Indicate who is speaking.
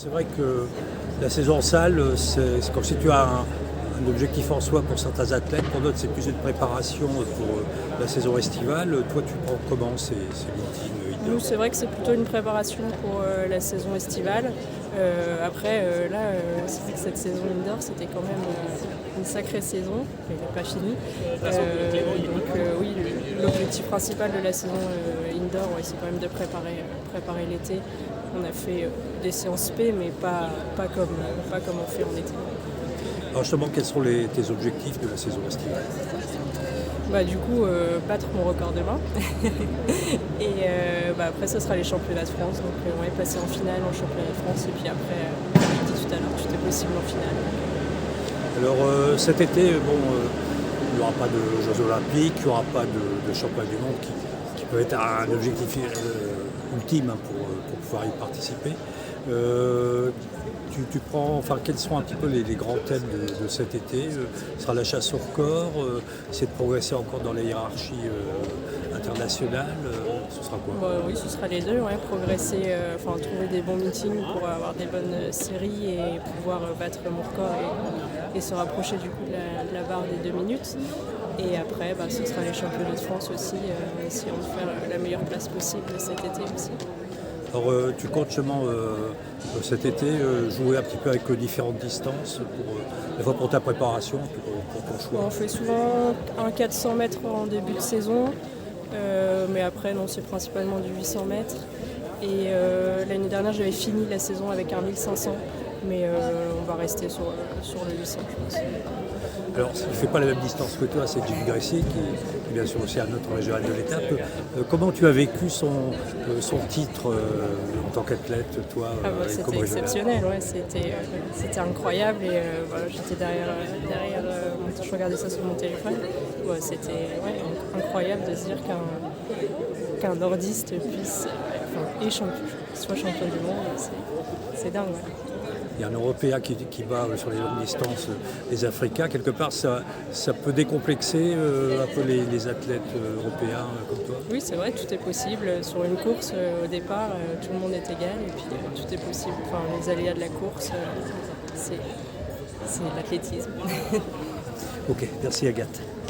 Speaker 1: C'est vrai que la saison en salle, c'est comme si tu as un objectif en soi pour certains athlètes. Pour d'autres, c'est plus une préparation pour la saison estivale. Toi, tu prends comment ces meetings
Speaker 2: Nous,
Speaker 1: indoor?
Speaker 2: c'est vrai que c'est plutôt une préparation pour la saison estivale. C'est vrai que cette saison indoor, c'était quand même une sacrée saison. Elle n'est pas finie. Oui, l'objectif principal de la saison indoor, ouais, c'est quand même de préparer l'été. On a fait des séances P, mais pas comme on fait en été.
Speaker 1: Alors justement, quels sont tes objectifs de la saison estivale?
Speaker 2: Battre mon record demain. Après, ce sera les championnats de France. Donc, on va passer en finale en championnat de France. Et puis après, comme je l'ai dit tout à l'heure, tout est possible en finale.
Speaker 1: Alors cet été, il n'y aura pas de Jeux Olympiques, il n'y aura pas de championnat du monde qui peut être un objectif ultime pour pouvoir y participer. Tu prends, quels sont un petit peu les grands thèmes de cet été? Ce sera la chasse au record, c'est de progresser encore dans la hiérarchie internationale, ce sera quoi?
Speaker 2: Oui, ce sera les deux, ouais, progresser, trouver des bons meetings pour avoir des bonnes séries et pouvoir battre mon record et se rapprocher du coup de la barre des 2 minutes. Et après, ce sera les championnats de France aussi, essayant de faire la meilleure place possible cet été aussi.
Speaker 1: Alors tu comptes justement cet été jouer un petit peu avec différentes distances à la fois pour ta préparation, pour ton choix.
Speaker 2: On fait souvent un 400 mètres en début de saison, mais après non, c'est principalement du 800 mètres. Et l'année dernière j'avais fini la saison avec un 1500, mais on va rester sur le 800 je pense.
Speaker 1: Alors, il ne fait pas la même distance que toi, c'est Jim Gracie, qui est bien sûr aussi un autre régional de l'étape. Comment tu as vécu son titre en tant qu'athlète, toi,
Speaker 2: C'était
Speaker 1: comme régional?
Speaker 2: exceptionnel, ouais, c'était incroyable et j'étais derrière je regardais ça sur mon téléphone. Ouais, c'était incroyable de se dire qu'un nordiste puisse soit champion du monde, c'est dingue. Ouais.
Speaker 1: Il y a un Européen qui bat sur les longues distances les Africains. Quelque part, ça peut décomplexer un peu les athlètes européens comme toi.
Speaker 2: Oui, c'est vrai, tout est possible. Sur une course, au départ, tout le monde est égal et puis tout est possible. Les aléas de la course, c'est l'athlétisme.
Speaker 1: Ok, merci Agathe.